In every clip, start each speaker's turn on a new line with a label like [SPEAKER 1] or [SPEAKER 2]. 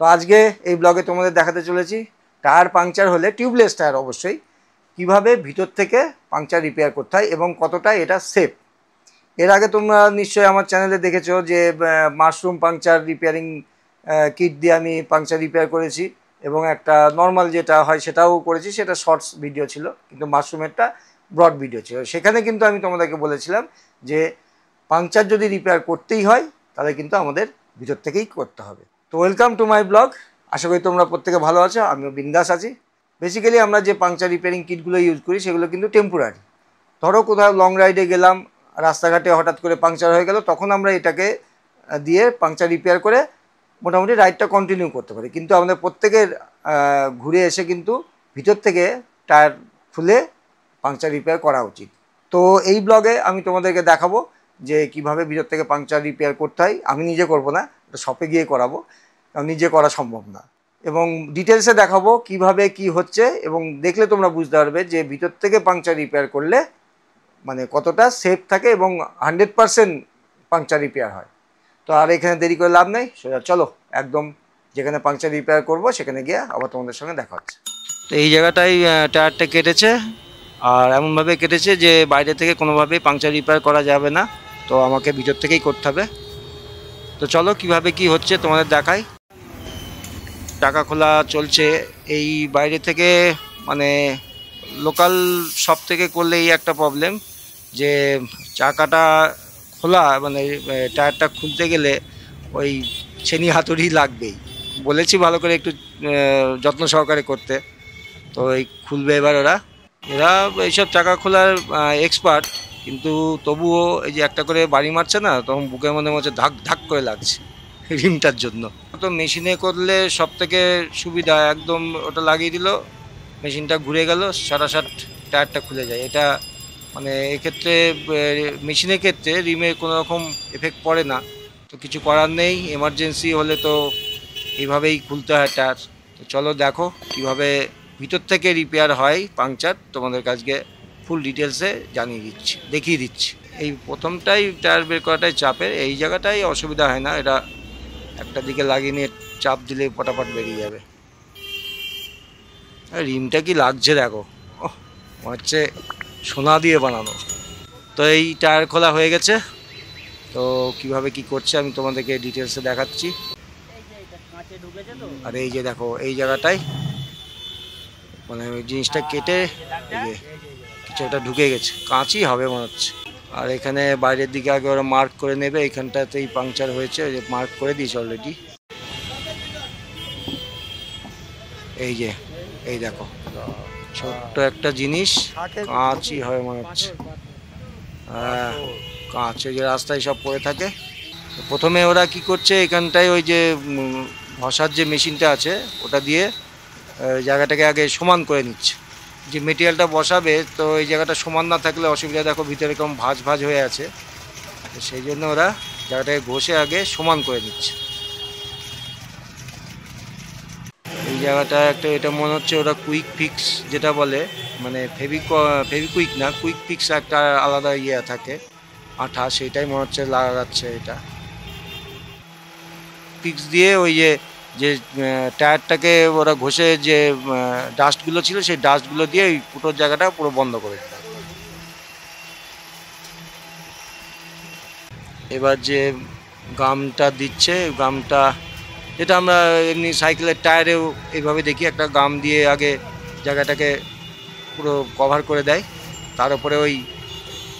[SPEAKER 1] তো আজকে এই ব্লগে তোমাদের দেখাতে চলেছি টায়ার পাংচার হলে, টিউবলেস টায়ার অবশ্যই, কিভাবে ভিতর থেকে পাংচার রিপেয়ার করতে হয় এবং কতটা এটা সেফ। এর আগে তোমরা নিশ্চয়ই আমার চ্যানেলে দেখেছো যে মাশরুম পাংচার রিপেয়ারিং কিট দিয়ে আমি পাংচার রিপেয়ার করেছি, এবং একটা নর্মাল যেটা হয় সেটাও করেছি, সেটা শর্টস ভিডিও ছিল, কিন্তু মাশরুমেরটা ব্রড ভিডিও ছিল। সেখানে কিন্তু আমি তোমাদেরকে বলেছিলাম যে পাংচার যদি রিপেয়ার করতেই হয় তাহলে কিন্তু আমাদের ভিতর থেকেই করতে হবে। তো ওয়েলকাম টু মাই ব্লগ। আশা করি তোমরা প্রত্যেকে ভালো আছো, আমিও বিন্দাস আছি। বেসিক্যালি আমরা যে পাংচার রিপেয়ারিং কিটগুলো ইউজ করি সেগুলো কিন্তু টেম্পোরারি। ধরো কোথাও লং রাইডে গেলাম, রাস্তাঘাটে হঠাৎ করে পাংচার হয়ে গেল, তখন আমরা এটাকে দিয়ে পাংচার রিপেয়ার করে মোটামুটি রাইডটা কন্টিনিউ করতে পারি। কিন্তু আমাদের প্রত্যেকের ঘুরে এসে কিন্তু ভিতর থেকে টায়ার খুলে পাংচার রিপেয়ার করা উচিত। তো এই ব্লগে আমি তোমাদেরকে দেখাবো যে কিভাবে ভিতর থেকে পাংচার রিপেয়ার করতে হয়। আমি নিজে করব না, শপে গিয়ে করাবো, কারণ নিজে করা সম্ভব না। এবং ডিটেলসে দেখাবো কিভাবে কি হচ্ছে, এবং দেখলে তোমরা বুঝতে পারবে যে ভিতর থেকে পাংচার রিপেয়ার করলে মানে কতটা সেফ থাকে এবং 100% পাংচার রিপেয়ার হয়। তো আর এখানে দেরি করে লাভ নেই, সোজা চলো একদম যেখানে পাংচার রিপেয়ার করব সেখানে গিয়ে আবার তোমাদের সঙ্গে দেখা হচ্ছে। তো এই জায়গাটাই টায়ারটা কেটেছে, আর এমনভাবে কেটেছে যে বাইরে থেকে কোনোভাবেই পাংচার রিপেয়ার করা যাবে না, তো আমাকে ভিতর থেকেই করতে হবে। তো চলো কিভাবে কি হচ্ছে তোমাদের দেখাই। চাকা খোলা চলছে এই বাইরে থেকে, মানে লোকাল শপ থেকে করলে এই একটা প্রবলেম যে চাকাটা খোলা, মানে টায়ারটা খুলতে গেলে ওই ছেনি হাতুড়ি লাগবেই। বলেছি ভালো করে একটু যত্ন সহকারে করতে, তো এই খুলবে এবার এরা এইসব চাকা খোলার এক্সপার্ট, কিন্তু তবুও এই যে একটা করে বাড়ি মারছে না, তখন বুকের মধ্যে মধ্যে ধাক ধাক করে লাগছে রিমটার জন্য। তো মেশিনে করলে সব থেকে সুবিধা, একদম ওটা লাগিয়ে দিল, মেশিনটা ঘুরে গেল, সারাসাট টায়ারটা খুলে যায়। এটা মানে এক্ষেত্রে মেশিনের ক্ষেত্রে রিমের কোনো রকম এফেক্ট পড়ে না, তো কিছু করার নেই। এমার্জেন্সি হলে তো এইভাবেই খুলতে হয় টায়ার। তো চলো দেখো কীভাবে ভিতর থেকে রিপেয়ার হয় পাংচার, তোমাদের কাছকে ফুল ডিটেলসে দেখিয়ে দিচ্ছি। এই প্রথমটাই টায়ার বের করাটাই চাপের, এই জায়গাটাই অসুবিধা হয় না, এটা একটা দিকে লাগিয়ে নিয়ে চাপ দিলে পটাপট বেরিয়ে যাবে। রিমটা কি লাগছে দেখো, মনে হচ্ছে সোনা দিয়ে বানানো। তো এই টায়ার খোলা হয়ে গেছে, তো কিভাবে কি করছে আমি তোমাদেরকে ডিটেলসে দেখাচ্ছি। আর এই যে দেখো এই জায়গাটায় মানে ওই জিনিসটা কেটে কিছু একটা ঢুকে গেছে, কাঁচই হবে মনে হচ্ছে। আর এখানে বাইরের দিকে আগে ওরা মার্ক করে নেবে, এখানটাতেই পাংচার হয়েছে, ওই যে মার্ক করে দিয়েছে অলরেডি। এই যে এই দেখো ছোট্ট একটা জিনিস, কাঁচই হবে মনে হচ্ছে। হ্যাঁ কাঁচ, ওই যে রাস্তায় সব পড়ে থাকে। প্রথমে ওরা কি করছে, এখানটায় ওই যে ঘষার যে মেশিনটা আছে ওটা দিয়ে জায়গাটাকে আগে সমান করে নিচ্ছে। যে মেটেরিয়ালটা বসাবে, তো এই জায়গাটা সমান না থাকলে অসুবিধা। দেখো ভিতরে কেমন ভাঁজ ভাঁজ হয়ে আছে, তো সেই জন্য ওরা জায়গাটাকে ঘষে আগে সমান করে নিচ্ছে। এই জায়গাটা একটা, এটা মনে হচ্ছে ওরা কুইক ফিক্স যেটা বলে, মানে ফেভিকুইক না, কুইক ফিক্স একটা আলাদা ইয়ে থাকে আঠা, সেটাই মনে হচ্ছে লাগাচ্ছে। এটা ফিক্স দিয়ে ওই যে টায়ারটাকে ওরা ঘষে যে ডাস্টগুলো ছিল সেই ডাস্টগুলো দিয়ে ওই ফুটোর জায়গাটা পুরো বন্ধ করে দিল। এবার যে গামটা দিচ্ছে, গামটা যেটা আমরা এমনি সাইকেলের টায়ারেও এইভাবে দেখি, একটা গাম দিয়ে আগে জায়গাটাকে পুরো কভার করে দেয়, তার উপরে ওই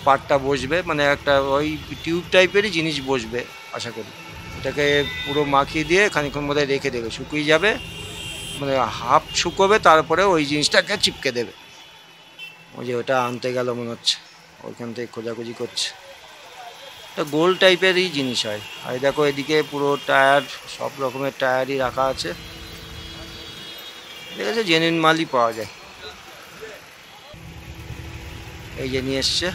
[SPEAKER 1] পার্টটা বসবে, মানে একটা ওই টিউব টাইপেরই জিনিস বসবে আশা করি। এটাকে পুরো মাখিয়ে দিয়ে খানিকক্ষণ মধ্যে রেখে দেবে, শুকিয়ে যাবে, মানে হাফ শুকোবে, তারপরে ওই জিনিসটাকে চিপকে দেবে। ওই যে ওটা আনতে গেল মনে হচ্ছে, ওইখান থেকে খোঁজাখুঁজি করছে। এটা গোল টাইপেরই জিনিস হয়। আর দেখো এদিকে পুরো টায়ার, সব রকমের টায়ারই রাখা আছে, ঠিক আছে, জেনুইন মালই পাওয়া যায়। এই যে নিয়ে এসছে,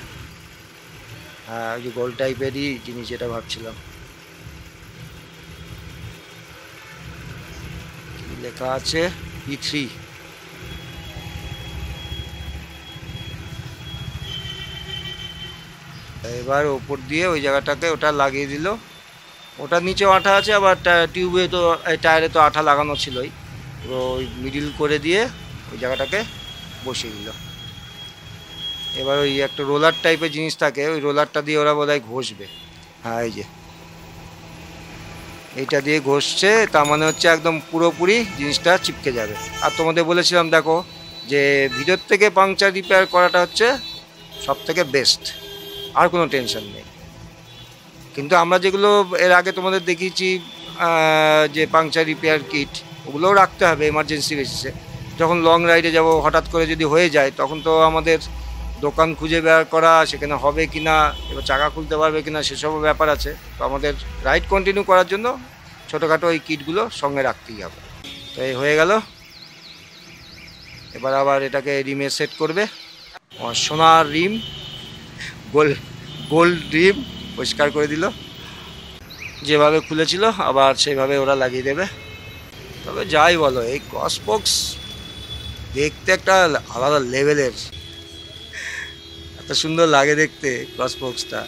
[SPEAKER 1] হ্যাঁ ওই যে গোল টাইপেরই জিনিস, এটা ভাবছিলাম। লেখা আছে E3। এবার ওপর দিয়ে ওই জায়গাটাকে ওটা লাগিয়ে দিল, ওটার নিচেও আঠা আছে, আবার টিউবে তো টায়ারে তো আঠা লাগানো ছিলই। তো ওই মিডিল করে দিয়ে ওই জায়গাটাকে বসিয়ে দিল। এবার ওই একটা রোলার টাইপের জিনিস থাকে, ওই রোলারটা দিয়ে ওরা বোধহয় ঘষবে। হ্যাঁ, এই যে এইটা দিয়ে ঘষছে, তার মানে হচ্ছে একদম পুরোপুরি জিনিসটা চিপকে যাবে। আর তোমাদের বলেছিলাম দেখো যে ভিতর থেকে পাংচার রিপেয়ার করাটা হচ্ছে সব থেকে বেস্ট, আর কোনো টেনশন নেই। কিন্তু আমরা যেগুলো এর আগে তোমাদের দেখিয়েছি যে পাংচার রিপেয়ার কিট, ওগুলোও রাখতে হবে এমার্জেন্সি বেসিসে। যখন লং রাইডে যাব, হঠাৎ করে যদি হয়ে যায়, তখন তো আমাদের দোকান খুঁজে বের করা, সেখানে হবে কি না, এবার চাকা খুলতে পারবে কি না, সেসবও ব্যাপার আছে। তো আমাদের রাইড কন্টিনিউ করার জন্য ছোটোখাটো ওই কিটগুলো সঙ্গে রাখতেই হবে। তো এই হয়ে গেল। এবার আবার এটাকে রিমে সেট করবে। সোনার রিম, গোল্ড রিম পরিষ্কার করে দিল, যেভাবে খুলেছিল আবার সেইভাবে ওরা লাগিয়ে দেবে। তবে যাই বলো, এই ক্রসবক্স দেখতে একটা আলাদা লেভেলের, এত সুন্দর লাগে দেখতে ক্রসবক্সটা।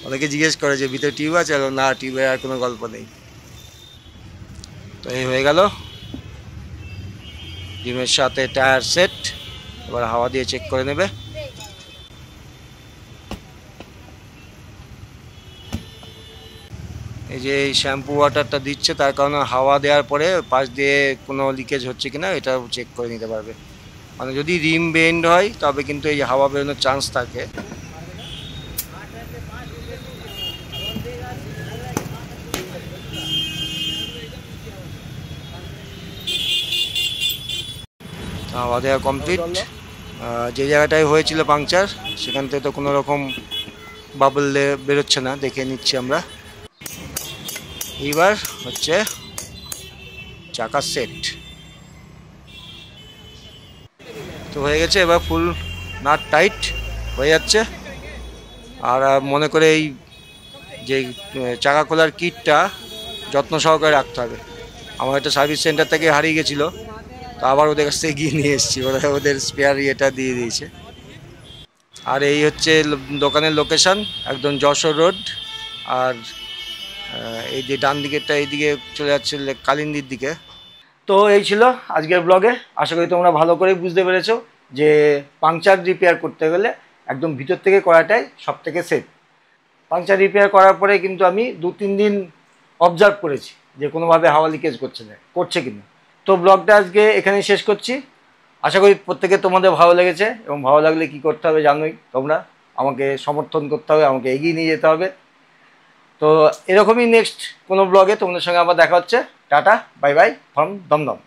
[SPEAKER 1] অনেকে জিজ্ঞেস করে যে ভিতরে টিউব আছে, না, টিউবের আর কোনো গল্প নেই। তো এই হয়ে গেল রিমের সাথে টায়ার সেট। এবার হাওয়া দিয়ে চেক করে নেবে। এই যে এই শ্যাম্পু ওয়াটারটা দিচ্ছে, তার কারণে হাওয়া দেওয়ার পরে পাশ দিয়ে কোনো লিকেজ হচ্ছে কিনা এটা চেক করে নিতে পারবে। মানে যদি রিম বেন্ড হয় তবে কিন্তু এই হাওয়া বেরোনোর চান্স থাকে। হাওয়া দেওয়া কমপ্লিট। যে জায়গাটায় হয়েছিল পাংচার, সেখান থেকে তো কোনো রকম বাবল বেরোচ্ছে না, দেখে নিচ্ছি আমরা। এইবার হচ্ছে চাকা সেট তো হয়ে গেছে। এবার ফুল নাট টাইট হয়ে যাচ্ছে। আর মনে করে এই যে চাকা খোলার কিটটা যত্ন সহকারে রাখতে হবে। আমার একটা সার্ভিস সেন্টার থেকে হারিয়ে গেছিলো, তো আবার ওদের কাছ থেকে গিয়ে নিয়ে এসেছি। ওরা ওদের স্পেয়ার ইয়েটা দিয়ে দিয়েছে। আর এই হচ্ছে দোকানের লোকেশান, একদম যশোর রোড। আর এই যে ডান দিকেরটা এইদিকে চলে যাচ্ছে কালিন্দির দিকে। তো এই ছিল আজকের ব্লগে। আশা করি তোমরা ভালো করে বুঝতে পেরেছো যে পাংচার রিপেয়ার করতে গেলে একদম ভিতর থেকে করাটাই সব থেকে সেফ। পাংচার রিপেয়ার করার পরে কিন্তু আমি 2-3 দিন অবজার্ভ করেছি যে কোনোভাবে হাওয়া লিকেজ করছে কিনা। তো ব্লগটা আজকে এখানেই শেষ করছি। আশা করি প্রত্যেকে তোমাদের ভালো লেগেছে, এবং ভালো লাগলে কি করতে হবে জানোই তোমরা, আমাকে সমর্থন করতে হবে, আমাকে এগিয়ে নিয়ে যেতে হবে। তো এরকমই নেক্সট কোনো ব্লগে তোমাদের সঙ্গে আবার দেখা হচ্ছে। Tata, bye bye from Dumdum.